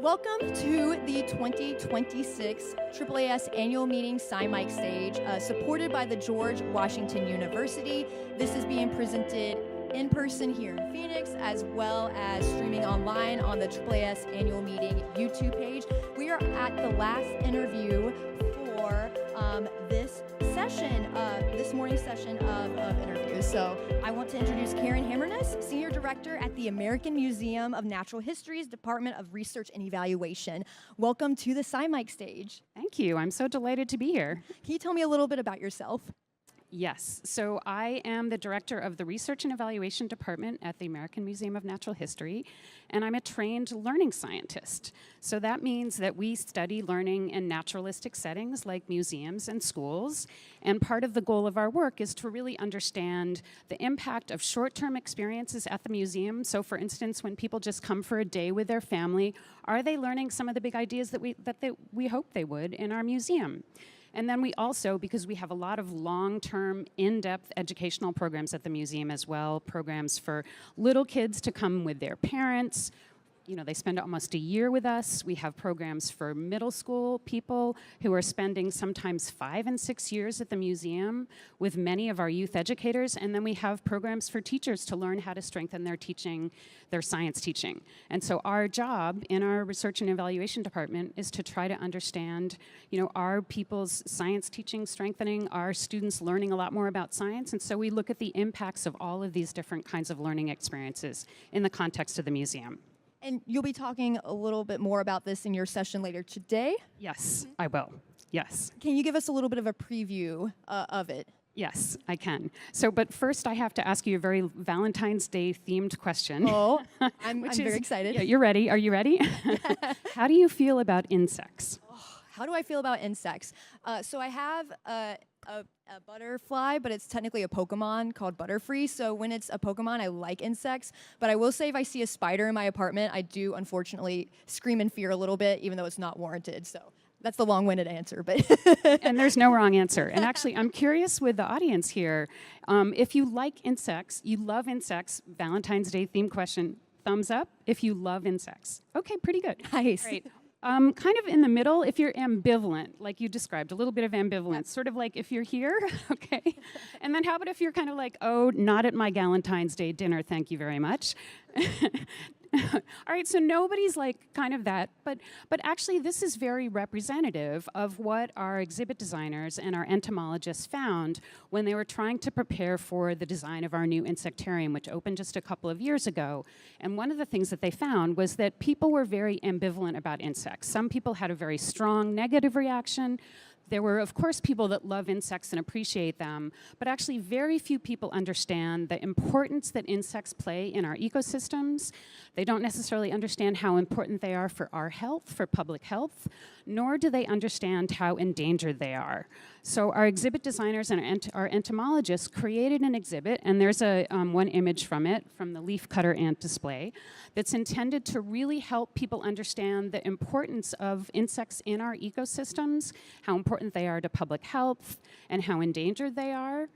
Welcome to the 2026 AAAS annual meeting Sensemaking stage, supported by the George Washington University. This is being presented in person here in Phoenix, as well as streaming online on the AAAS annual meeting YouTube page. We are at the last interview for this morning's session of interviews. So I want to introduce Karen Hammerness, Senior Director at the American Museum of Natural History's Department of Research and Evaluation. Welcome to the Sensemaking stage. Thank you. I'm so delighted to be here. Can you tell me a little bit about yourself? Yes. So I am the director of the Research and Evaluation Department at the American Museum of Natural History, and I'm a trained learning scientist. So that means that we study learning in naturalistic settings like museums and schools, and part of the goal of our work is to really understand the impact of short-term experiences at the museum. So for instance, when people just come for a day with their family, are they learning some of the big ideas that we hope they would in our museum? And then we also, because we have a lot of long-term, in-depth educational programs at the museum as well, programs for little kids to come with their parents. You know, they spend almost a year with us. We have programs for middle school people who are spending sometimes 5 and 6 years at the museum with many of our youth educators. And then we have programs for teachers to learn how to strengthen their teaching, their science teaching. And so our job in our research and evaluation department is to try to understand, you know, are people's science teaching strengthening, are students learning a lot more about science? And so we look at the impacts of all of these different kinds of learning experiences in the context of the museum. And you'll be talking a little bit more about this in your session later today. Yes, I will. Yes. Can you give us a little bit of a preview of it? Yes, I can. So, but first I have to ask you a very Valentine's Day themed question. Oh, I'm very excited. Yeah, you're ready. Are you ready? How do you feel about insects? How do I feel about insects? So I have a butterfly, but it's technically a Pokemon called Butterfree. So when it's a Pokemon, I like insects. But I will say if I see a spider in my apartment, I do unfortunately scream in fear a little bit, even though it's not warranted. So that's the long-winded answer. But and there's no wrong answer. And actually, I'm curious with the audience here, if you like insects, you love insects, Valentine's Day themed question, thumbs up if you love insects. Okay, pretty good. Nice. Great. Kind of in the middle, if you're ambivalent, like you described, a little bit of ambivalence, sort of like if you're here, okay? And then how about if you're kind of like, oh, not at my Galentine's Day dinner, thank you very much. All right, so nobody's like kind of that, but actually this is very representative of what our exhibit designers and our entomologists found when they were trying to prepare for the design of our new insectarium, which opened just a couple of years ago. And one of the things that they found was that people were very ambivalent about insects. Some people had a very strong negative reaction. There were, of course, people that love insects and appreciate them, but actually very few people understand the importance that insects play in our ecosystems. They don't necessarily understand how important they are for our health, for public health, nor do they understand how endangered they are. So our exhibit designers and our entomologists created an exhibit, and there's one image from it, from the leafcutter ant display, that's intended to really help people understand the importance of insects in our ecosystems, how important they are to public health, and how endangered they are.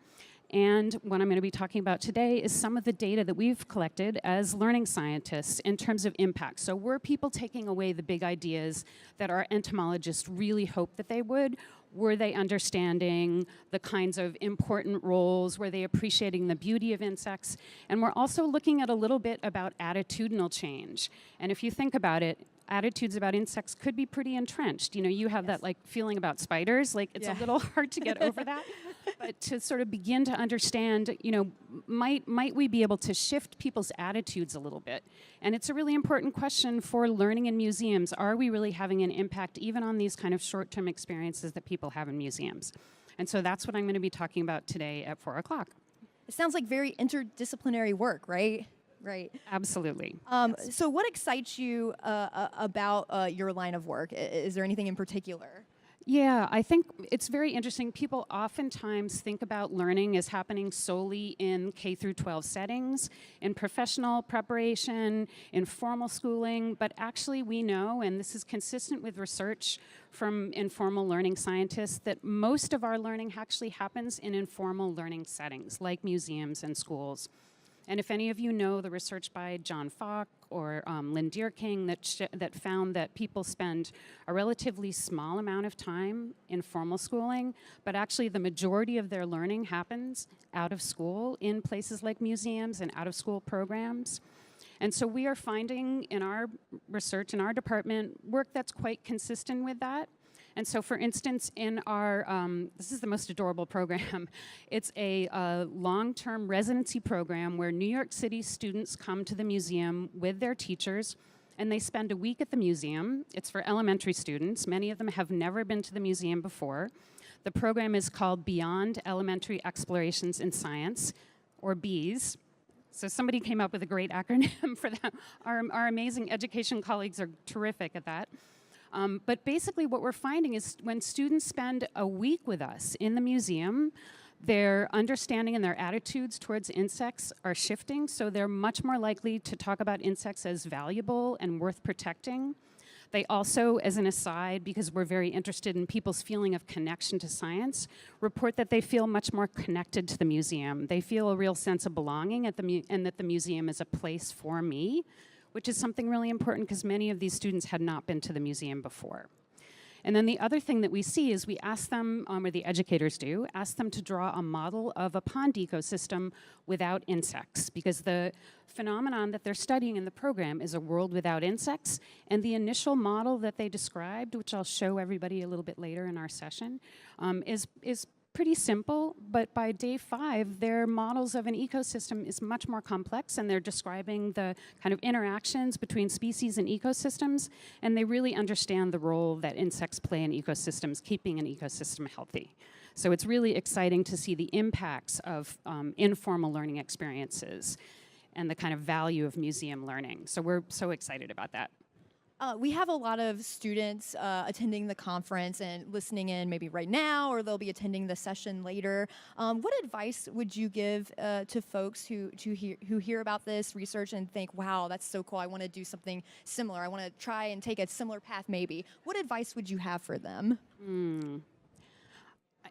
And what I'm going to be talking about today is some of the data that we've collected as learning scientists in terms of impact. So were people taking away the big ideas that our entomologists really hoped that they would? Were they understanding the kinds of important roles? Were they appreciating the beauty of insects? And we're also looking at a little bit about attitudinal change. And if you think about it, attitudes about insects could be pretty entrenched. You know, you have that like feeling about spiders, like it's a little hard to get over that. But to sort of begin to understand, you know, might we be able to shift people's attitudes a little bit? And it's a really important question for learning in museums. Are we really having an impact even on these kind of short-term experiences that people have in museums? And so that's what I'm going to be talking about today at 4 o'clock. it sounds like very interdisciplinary work, right? Right. Absolutely. Yes. So what excites you about your line of work? Is there anything in particular? Yeah, I think it's very interesting. People oftentimes think about learning as happening solely in K through 12 settings, in professional preparation, in formal schooling, but actually we know, and this is consistent with research from informal learning scientists, that most of our learning actually happens in informal learning settings, like museums and schools. And if any of you know the research by John Falk or Lynn Deerking that found that people spend a relatively small amount of time in formal schooling, but actually the majority of their learning happens out of school in places like museums and out-of-school programs. And so we are finding in our research, in our department, work that's quite consistent with that. And so, for instance, in our, this is the most adorable program. It's a long-term residency program where New York City students come to the museum with their teachers, and they spend a week at the museum. It's for elementary students. Many of them have never been to the museum before. The program is called Beyond Elementary Explorations in Science, or BEAS. So somebody came up with a great acronym for that. Our amazing education colleagues are terrific at that. But basically what we're finding is when students spend a week with us in the museum, their understanding and their attitudes towards insects are shifting, so they're much more likely to talk about insects as valuable and worth protecting. They also, as an aside, because we're very interested in people's feeling of connection to science, report that they feel much more connected to the museum. They feel a real sense of belonging and that the museum is a place for me, which is something really important because many of these students had not been to the museum before. And then the other thing that we see is we ask them, or the educators do, ask them to draw a model of a pond ecosystem without insects, because the phenomenon that they're studying in the program is a world without insects, and the initial model that they described, which I'll show everybody a little bit later in our session, is pretty simple, but by day 5, their models of an ecosystem is much more complex, and they're describing the kind of interactions between species and ecosystems, and they really understand the role that insects play in ecosystems, keeping an ecosystem healthy. So it's really exciting to see the impacts of informal learning experiences and the kind of value of museum learning. So we're so excited about that. We have a lot of students attending the conference and listening in maybe right now, or they'll be attending the session later. What advice would you give to folks who hear about this research and think, wow, that's so cool, I want to do something similar, I want to try and take a similar path maybe? What advice would you have for them?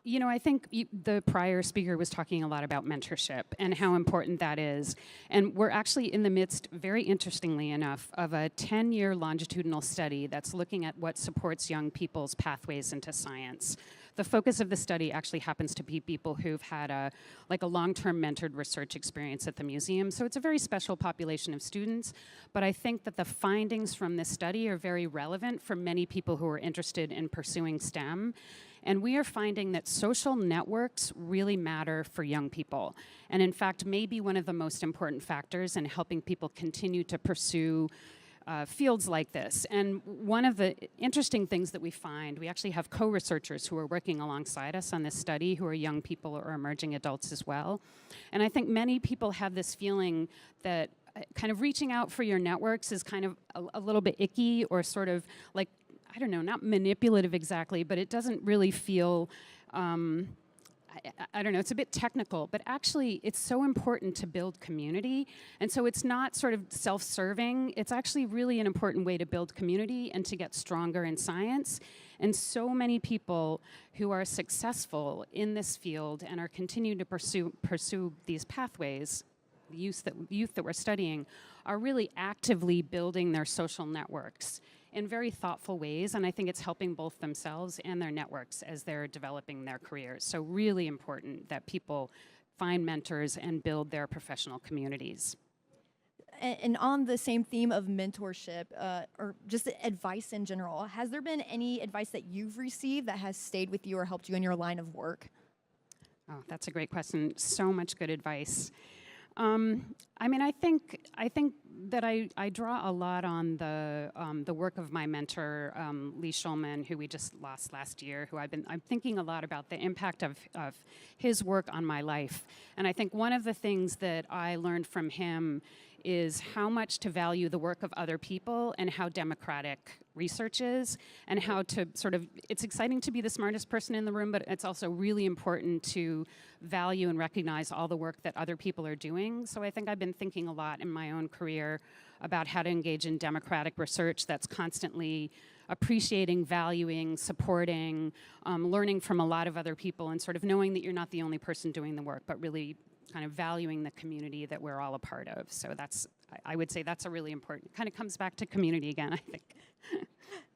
You know, I think the prior speaker was talking a lot about mentorship and how important that is. And we're actually in the midst, very interestingly enough, of a 10-year longitudinal study that's looking at what supports young people's pathways into science. The focus of the study actually happens to be people who've had a long-term mentored research experience at the museum. So it's a very special population of students. But I think that the findings from this study are very relevant for many people who are interested in pursuing STEM. And we are finding that social networks really matter for young people. And in fact, may be one of the most important factors in helping people continue to pursue fields like this. And one of the interesting things that we find, we actually have co-researchers who are working alongside us on this study who are young people or emerging adults as well. And I think many people have this feeling that kind of reaching out for your networks is kind of a little bit icky, or sort of like, I don't know, not manipulative exactly, but it doesn't really feel, I don't know, it's a bit technical, but actually it's so important to build community. And so it's not sort of self-serving, it's actually really an important way to build community and to get stronger in science. And so many people who are successful in this field and are continuing to pursue these pathways, the youth that we're studying, are really actively building their social networks in very thoughtful ways, and I think it's helping both themselves and their networks as they're developing their careers. So really important that people find mentors and build their professional communities. And on the same theme of mentorship, or just advice in general, has there been any advice that you've received that has stayed with you or helped you in your line of work? Oh, that's a great question. So much good advice. I mean, I think that I draw a lot on the work of my mentor, Lee Schulman, who we just lost last year, who I'm thinking a lot about the impact of his work on my life. And I think one of the things that I learned from him is how much to value the work of other people and how democratic research is, and how to sort of, it's exciting to be the smartest person in the room, but it's also really important to value and recognize all the work that other people are doing. So I think I've been thinking a lot in my own career about how to engage in democratic research that's constantly appreciating, valuing, supporting, learning from a lot of other people, and sort of knowing that you're not the only person doing the work, but really kind of valuing the community that we're all a part of. So I would say that's a really important, kind of comes back to community again, I think.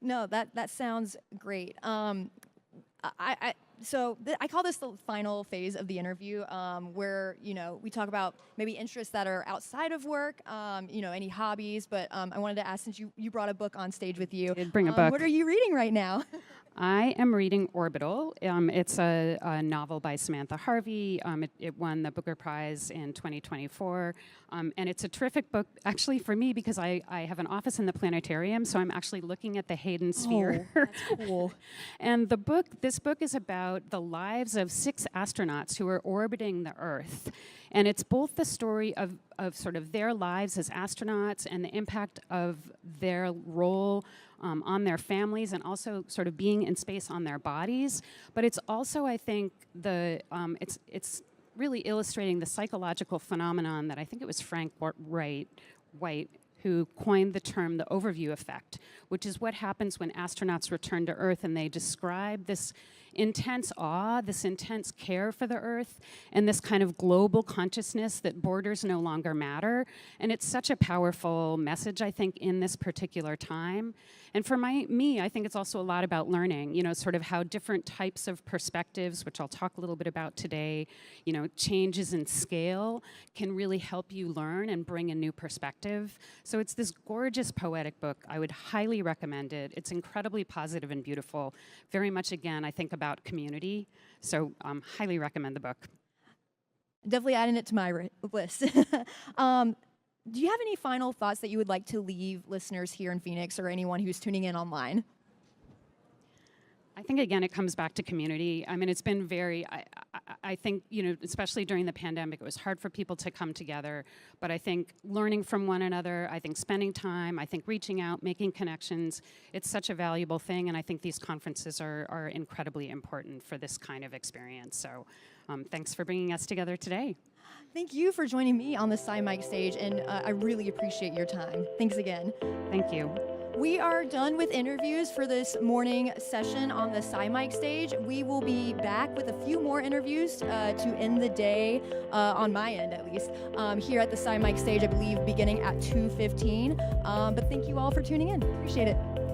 No, that sounds great. I call this the final phase of the interview, where we talk about maybe interests that are outside of work, any hobbies. But I wanted to ask, since you brought a book on stage with you, Did bring a book. What are you reading right now? I am reading Orbital. It's a novel by Samantha Harvey. It won the Booker Prize in 2024. And it's a terrific book, actually, for me, because I have an office in the planetarium, so I'm actually looking at the Hayden Sphere. Oh, that's cool. And this book is about the lives of 6 astronauts who are orbiting the Earth. And it's both the story of sort of their lives as astronauts and the impact of their role on their families, and also sort of being in space on their bodies. But it's also, I think, it's really illustrating the psychological phenomenon that I think it was Frank White who coined the term the overview effect, which is what happens when astronauts return to Earth and they describe this intense awe, this intense care for the Earth, and this kind of global consciousness that borders no longer matter. And it's such a powerful message, I think, in this particular time. And for me, I think it's also a lot about learning, sort of how different types of perspectives, which I'll talk a little bit about today, changes in scale can really help you learn and bring a new perspective. So it's this gorgeous poetic book. I would highly recommend it. It's incredibly positive and beautiful. Very much, again, I think about community. So highly recommend the book. Definitely adding it to my list. Do you have any final thoughts that you would like to leave listeners here in Phoenix or anyone who's tuning in online? I think, again, it comes back to community. I mean, it's been I think, especially during the pandemic, it was hard for people to come together. But I think learning from one another, I think spending time, I think reaching out, making connections, it's such a valuable thing. And I think these conferences are incredibly important for this kind of experience. So thanks for bringing us together today. Thank you for joining me on the Sci-Mike stage, and I really appreciate your time. Thanks again. Thank you. We are done with interviews for this morning session on the Sci-Mike stage. We will be back with a few more interviews to end the day, on my end at least, here at the Sci-Mike stage, I believe, beginning at 2:15. But thank you all for tuning in. Appreciate it.